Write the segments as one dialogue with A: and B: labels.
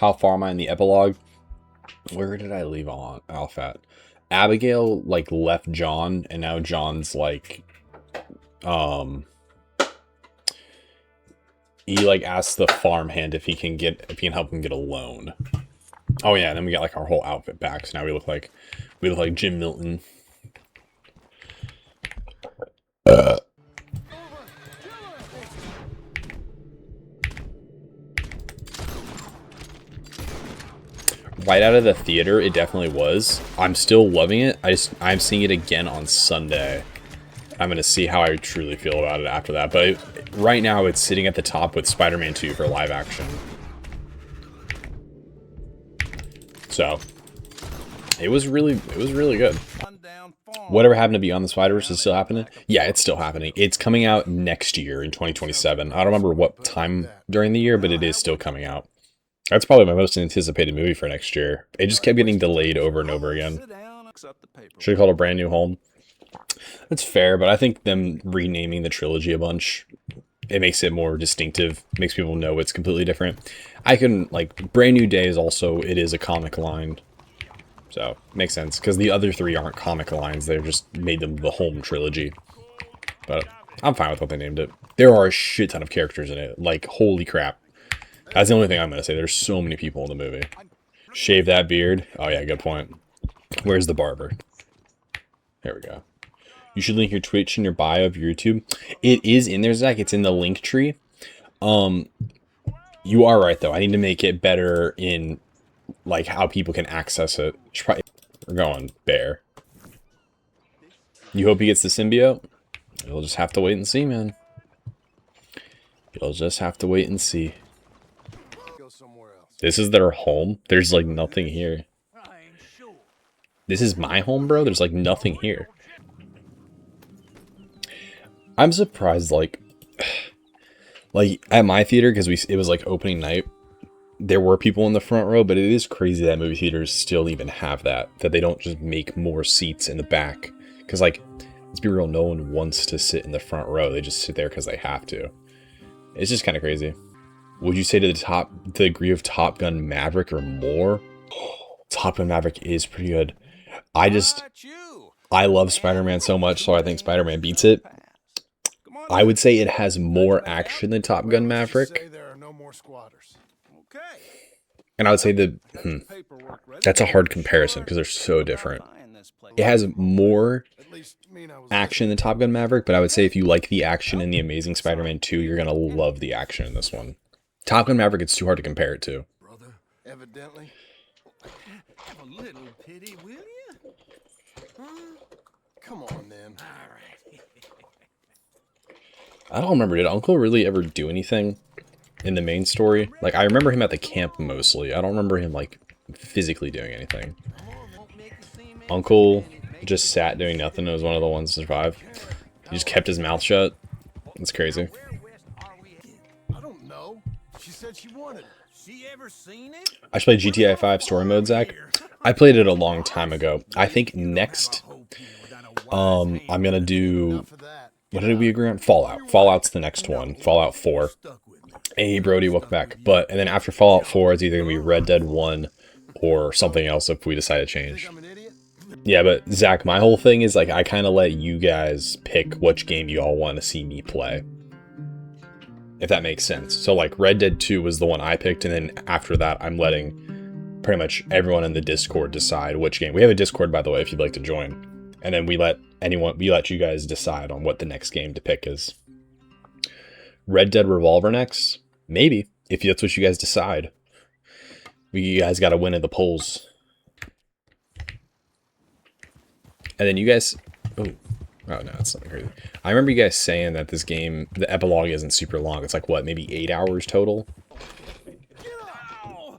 A: how far am I in the epilogue? Where did I leave on Alf at? Abigail like left John, and now John's like, he like asks the farmhand if he can help him get a loan. Oh yeah, and then we got like our whole outfit back, so now we look like Jim Milton. Right out of the theater, it definitely was. I'm still loving it. I'm seeing it again on Sunday. I'm gonna see how I truly feel about it after that. But right now, it's sitting at the top with Spider-Man 2 for live action. So it was really good. Whatever happened to Beyond the Spider-Verse is still happening? Yeah, it's still happening. It's coming out next year in 2027. I don't remember what time during the year, but it is still coming out. That's probably my most anticipated movie for next year. It just kept getting delayed over and over again. Should have called it Brand New Home. That's fair, but I think them renaming the trilogy a bunch, it makes it more distinctive. Makes people know it's completely different. I can, like, Brand New Day is also, it is a comic line. So, makes sense. Because the other three aren't comic lines. They've just made them the Home trilogy. But I'm fine with what they named it. There are a shit ton of characters in it. Like, holy crap. That's the only thing I'm going to say. There's so many people in the movie. Shave that beard. Oh yeah, good point. Where's the barber? There we go. You should link your Twitch in your bio of your YouTube. It is in there, Zach. It's in the link tree. You are right, though. I need to make it better in, like, how people can access it. We're going bear. You hope he gets the symbiote? You'll just have to wait and see, man. You'll just have to wait and see. This is their home? There's, like, nothing here. This is my home, bro? There's, like, nothing here. I'm surprised, like at my theater, because it was, like, opening night, there were people in the front row, but it is crazy that movie theaters still even have that they don't just make more seats in the back. Because, like, let's be real, no one wants to sit in the front row. They just sit there because they have to. It's just kind of crazy. Would you say to the degree of Top Gun Maverick or more? Top Gun Maverick is pretty good. I love Spider-Man so much, so I think Spider-Man beats it. I would say it has more action than Top Gun Maverick. And I would say that's a hard comparison because they're so different. It has more action than Top Gun Maverick, but I would say if you like the action in The Amazing Spider-Man 2, you're going to love the action in this one. Top Gun Maverick, it's too hard to compare it to.
B: Brother, evidently. Have a little pity, will you? Huh? Come on, then. All right.
A: I don't remember, did Uncle really ever do anything in the main story? Like, I remember him at the camp mostly. I don't remember him, like, physically doing anything. Uncle just sat doing nothing. It was one of the ones to survive. He just kept his mouth shut. It's crazy. I should play GTA 5 story mode, Zach. I played it a long time ago. I think next, I'm gonna do, what did we agree on? Fallout. Fallout's the next one. Fallout 4. Hey, Brody, welcome back. And then after Fallout 4, it's either gonna be Red Dead 1 or something else if we decide to change. Yeah, but Zach, my whole thing is, like, I kind of let you guys pick which game you all want to see me play. If that makes sense. So, like, Red Dead 2 was the one I picked, and then after that, I'm letting pretty much everyone in the Discord decide which game. We have a Discord, by the way, if you'd like to join. And then we let you guys decide on what the next game to pick is. Red Dead Revolver next? Maybe, if that's what you guys decide. You guys got to win at the polls. And then you guys... Oh, no, it's not crazy. I remember you guys saying that this game, the epilogue isn't super long. It's like, what, maybe 8 hours total?
B: Oh,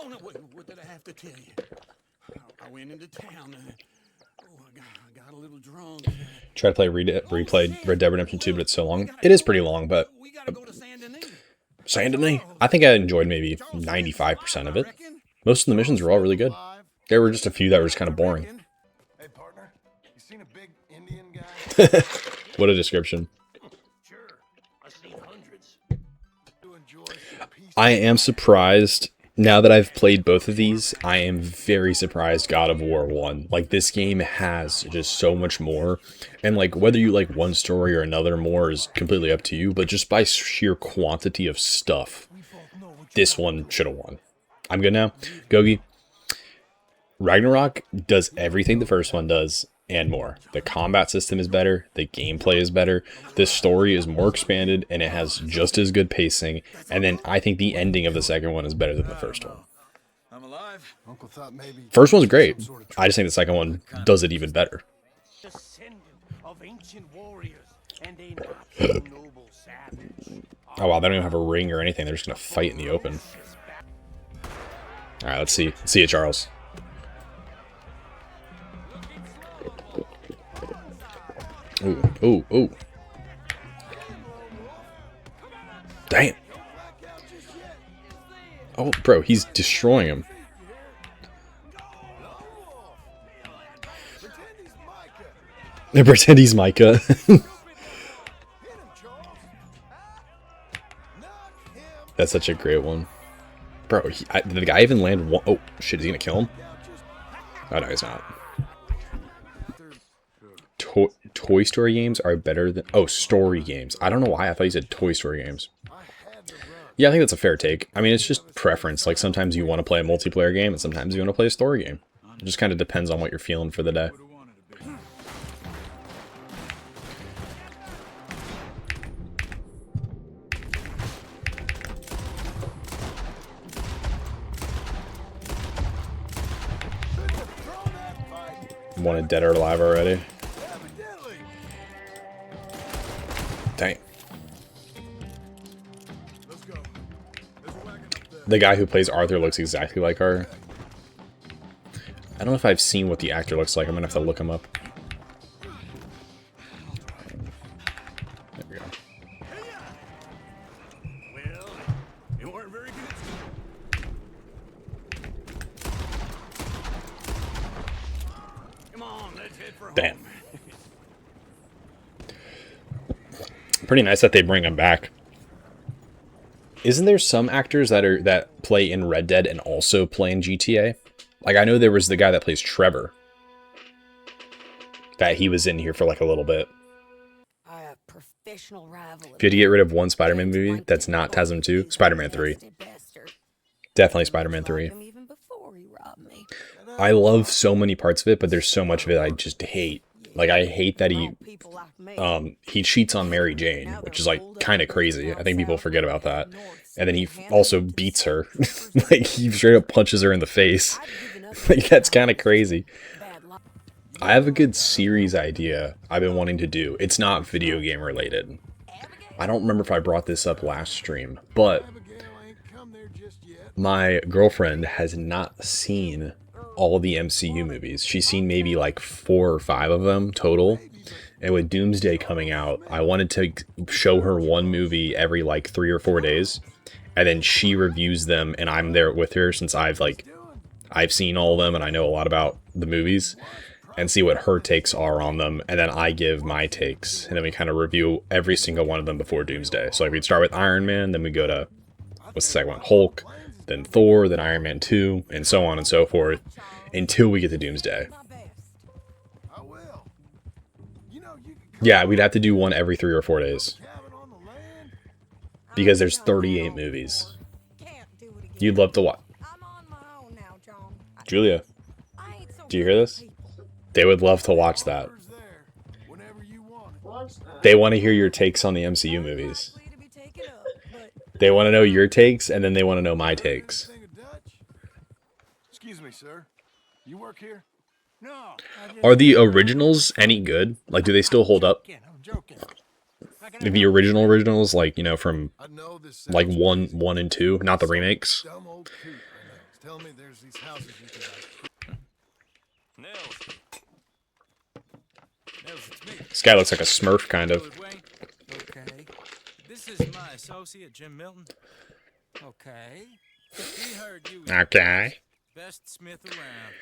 B: no, what did I have to tell you? I went into town. I got a little drunk.
A: Try to replay Red Dead Redemption 2, but it's so long. It is pretty long, but... Saint Denis? I think I enjoyed maybe 95% of it. Most of the missions were all really good. There were just a few that were just kind of boring. What a description. I am surprised. Now that I've played both of these, I am very surprised God of War won. Like, this game has just so much more. And, like, whether you like one story or another more is completely up to you. But just by sheer quantity of stuff, this one should have won. I'm good now. Gogi, Ragnarok does everything the first one does and more. The combat system is better, the gameplay is better, the story is more expanded, and it has just as good pacing. And then I think the ending of the second one is better than the first one. First one's great. I just think the second one does it even better. Oh wow, they don't even have a ring or anything. They're just gonna fight in the open. All right, let's see. See you, Charles. Ooh, ooh, ooh. Damn. Oh, bro, he's destroying him. Pretend he's Micah. That's such a great one. Bro, did the guy even land one? Oh, shit, is he gonna kill him? Oh, no, he's not. Toy Story games are better than... Oh, story games. I don't know why I thought you said Toy Story games. Yeah, I think that's a fair take. I mean, it's just preference. Like, sometimes you want to play a multiplayer game, and sometimes you want to play a story game. It just kind of depends on what you're feeling for the day. Wanted dead or alive already. Dang. The guy who plays Arthur looks exactly like her. I don't know if I've seen what the actor looks like. I'm gonna have to look him up. There we go. Damn. Pretty nice that they bring him back. Isn't there some actors that play in Red Dead and also play in GTA? Like, I know there was the guy that plays Trevor. That he was in here for like a little bit. If you had to get rid of one Spider-Man movie that's not TASM 2, Spider-Man 3. Definitely Spider-Man 3. I love so many parts of it, but there's so much of it I just hate. Like, I hate that he cheats on Mary Jane, which is, like, kind of crazy. I think people forget about that. And then he also beats her. Like, he straight up punches her in the face. Like, that's kind of crazy. I have a good series idea I've been wanting to do. It's not video game related. I don't remember if I brought this up last stream, but my girlfriend has not seen all the MCU movies. She's seen maybe like 4 or 5 of them total. And with Doomsday coming out, I wanted to show her one movie every like 3 or 4 days. And then she reviews them and I'm there with her since I've seen all of them and I know a lot about the movies. And see what her takes are on them. And then I give my takes. And then we kind of review every single one of them before Doomsday. So like we'd start with Iron Man, then we go to, what's the second one? Hulk, then Thor, then Iron Man 2, and so on and so forth, until we get to Doomsday. Yeah, we'd have to do one every 3 or 4 days. Because there's 38 movies. You'd love to watch. Julia, do you hear this? They would love to watch that. They want to hear your takes on the MCU movies. They want to know your takes, and then they want to know my takes.
B: Excuse me, sir. You work here? No.
A: Are the originals any good? Like, do they still hold up? The originals, like, you know, from like 1 and 2, not the remakes.
B: Tell me there's these houses you can
A: This guy looks like a Smurf, kind of.
C: Okay. This is my associate, Jim Milton. Okay. He heard you.
A: Okay.
C: Best smith around.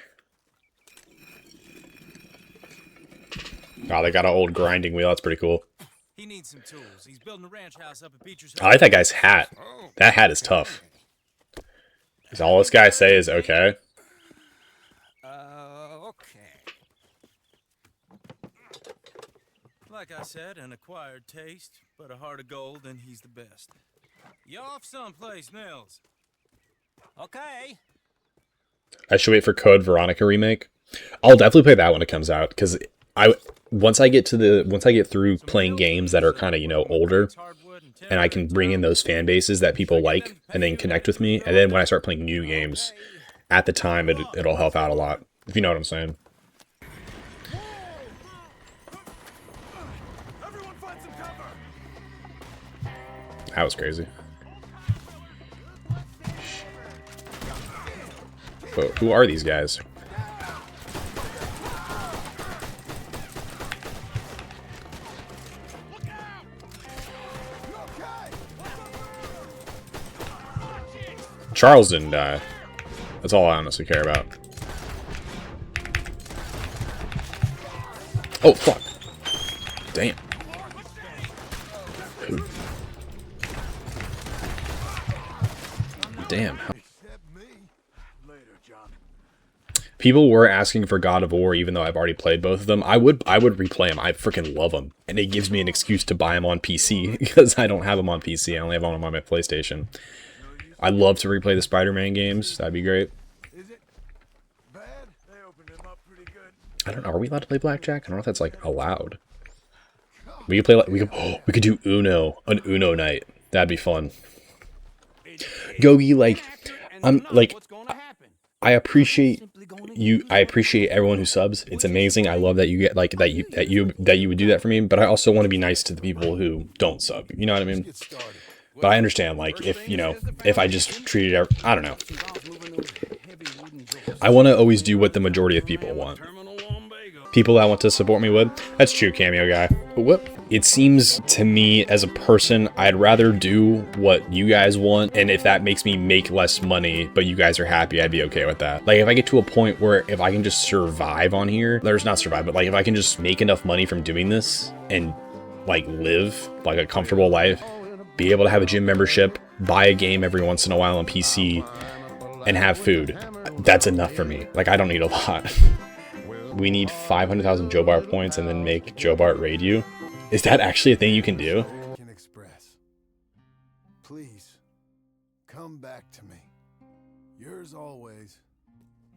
A: Oh, they got an old grinding wheel. That's pretty cool.
C: He needs some tools. He's building a ranch house up at Beecher's.
A: I like that guy's hat. That hat is tough. Because all this guy say is okay.
C: Okay. Like I said, an acquired taste, but a heart of gold, and he's the best. You off someplace, Mills? Okay.
A: I should wait for Code Veronica remake. I'll definitely play that when it comes out, because once I get through playing games that are kind of, you know, older, and I can bring in those fan bases that people like and then connect with me, and then when I start playing new games, at the time it'll help out a lot, if you know what I'm saying.
B: Everyone find some cover.
A: That was crazy. But who are these guys? Charles didn't die. That's all I honestly care about. Oh, fuck. Damn. Damn. People were asking for God of War, even though I've already played both of them. I would replay them. I freaking love them. And it gives me an excuse to buy them on PC, because I don't have them on PC. I only have them on my PlayStation. I'd love to replay the Spider-Man games. That'd be great.
B: Is it bad? They opened him up pretty good.
A: I don't know. Are we allowed to play blackjack? I don't know if that's like allowed. We could play like we could do Uno, an Uno night. That'd be fun. Gogi, like, I'm like, I appreciate you. I appreciate everyone who subs. It's amazing. I love that you get like that you would do that for me. But I also want to be nice to the people who don't sub. You know what I mean? But I understand, like, if, you know, if I just treated it, I don't know. I want to always do what the majority of people want. People that want to support me would. That's true, Cameo Guy. Whoop. It seems to me, as a person, I'd rather do what you guys want, and if that makes me make less money, but you guys are happy, I'd be okay with that. Like, if I get to a point where if I can just survive on here, there's not survive, but like, if I can just make enough money from doing this, and, like, live, like, a comfortable life, be able to have a gym membership, buy a game every once in a while on PC, and have food. That's enough for me. Like, I don't need a lot. We need 500,000 Joe Bart points and then make Joe Bart raid you. Is that actually a thing you can do?
B: Express. Please, come back to me. Yours always,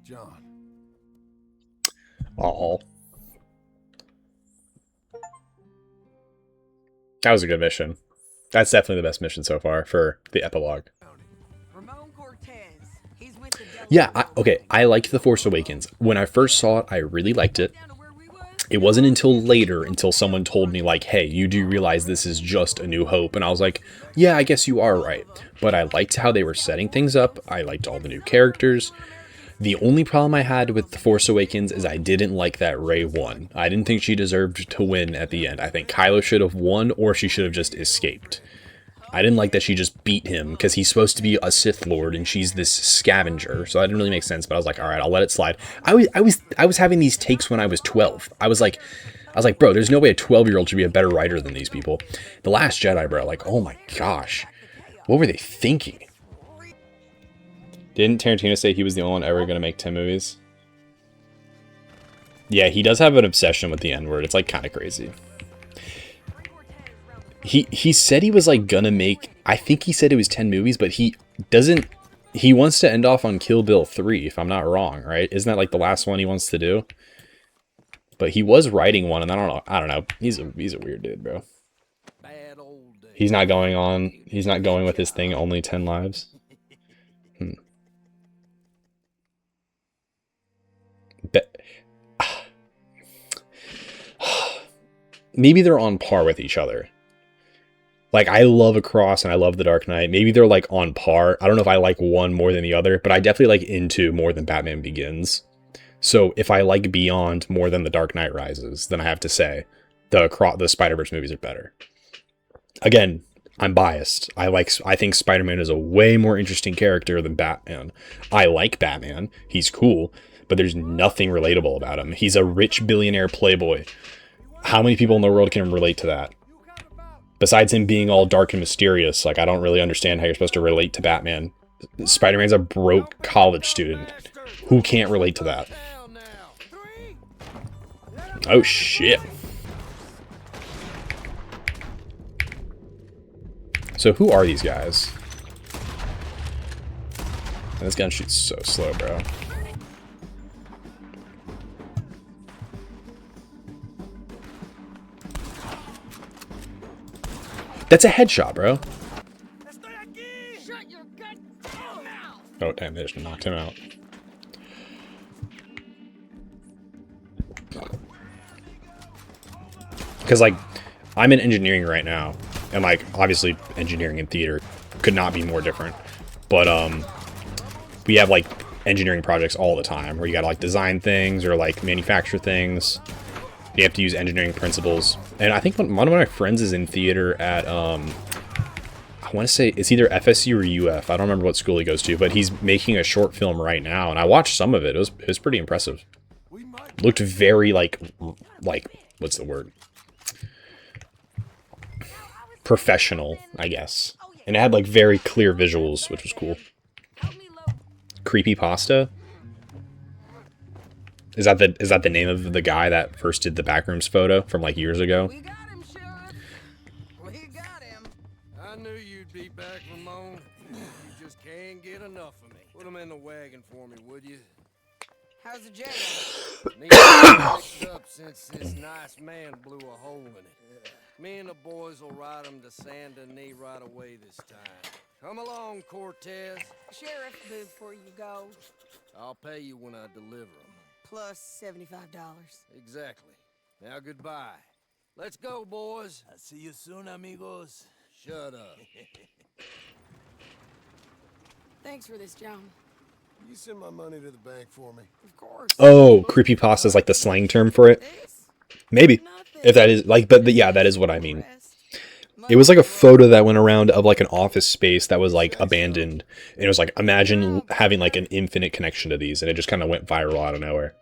B: John.
A: Oh. That was a good mission. That's definitely the best mission so far for the epilogue. Yeah, okay, I liked The Force Awakens. When I first saw it, I really liked it. It wasn't until later, until someone told me, like, hey, you do realize this is just A New Hope. And I was like, yeah, I guess you are right. But I liked how they were setting things up. I liked all the new characters. The only problem I had with The Force Awakens is I didn't like that Rey won. I didn't think she deserved to win at the end. I think Kylo should have won, or she should have just escaped. I didn't like that she just beat him, because he's supposed to be a Sith Lord, and she's this scavenger, so that didn't really make sense, but I was like, alright, I'll let it slide. I was having these takes when I was 12. I was like, bro, there's no way a 12-year-old should be a better writer than these people. The Last Jedi, bro, like, oh my gosh. What were they thinking? Didn't Tarantino say he was the only one ever going to make 10 movies? Yeah, he does have an obsession with the N-word. It's, like, kind of crazy. He said he was, like, gonna make... I think he said it was 10 movies, but he doesn't... He wants to end off on Kill Bill 3, if I'm not wrong, right? Isn't that, like, the last one he wants to do? But he was writing one, and I don't know. He's a weird dude, bro. He's not going with his thing, only 10 lives. Maybe they're on par with each other. Like, I love Across and I love The Dark Knight. Maybe they're, like, on par. I don't know if I like one more than the other, but I definitely like Into more than Batman Begins. So if I like Beyond more than The Dark Knight Rises, then I have to say the Spider-Verse movies are better. Again, I'm biased. I think Spider-Man is a way more interesting character than Batman. I like Batman. He's cool, but there's nothing relatable about him. He's a rich billionaire playboy. How many people in the world can relate to that? Besides him being all dark and mysterious, like, I don't really understand how you're supposed to relate to Batman. Spider-Man's a broke college student. Who can't relate to that? Oh, shit. So who are these guys? This gun shoots so slow, bro. That's a headshot, bro. Oh, damn, they just knocked him out. Because, like, I'm in engineering right now. And, like, obviously, engineering and theater could not be more different. But, we have, like, engineering projects all the time. Where you gotta, like, design things or, like, manufacture things. You have to use engineering principles. And I think one of my friends is in theater at, I want to say it's either FSU or UF. I don't remember what school he goes to, but he's making a short film right now, and I watched some of it. It was pretty impressive. Looked very like what's the word? Professional, I guess. And it had like very clear visuals, which was cool. Creepypasta? Is that the name of the guy that first did the Backrooms photo from like years ago?
B: We got him, Sheriff. We got him. I knew you'd be back, Ramon. You just can't get enough of me. Put him in the wagon for me, would you? How's the jail? Need to fix up since this nice man blew a hole in it. Me and the boys will ride him to San Denis right away this time. Come along, Cortez.
D: Sheriff, before you go,
B: I'll pay you when I deliver him.
D: plus $75.
B: Exactly. Now goodbye. Let's go, boys.
C: I'll see you soon, amigos.
B: Shut up.
D: Thanks for this, John.
B: You send my money to the bank for me.
D: Of course.
A: Oh, creepypasta is like the slang term for it.
D: This?
A: Maybe.
D: Nothing.
A: If that is like, but yeah, that is what I mean.
D: Rest.
A: It was like a photo that went around of like an office space that was like abandoned. And it was like, imagine having like an infinite connection to these. And it just kind of went viral out of nowhere.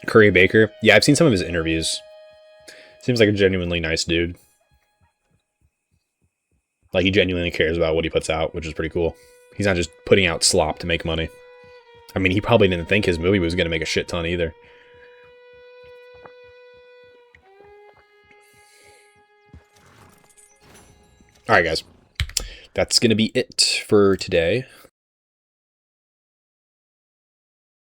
A: Curry Baker. Yeah, I've seen some of his interviews. Seems like a genuinely nice dude. Like he genuinely cares about what he puts out, which is pretty cool. He's not just putting out slop to make money. I mean, he probably didn't think his movie was going to make a shit ton either. Alright guys, that's going to be it for today.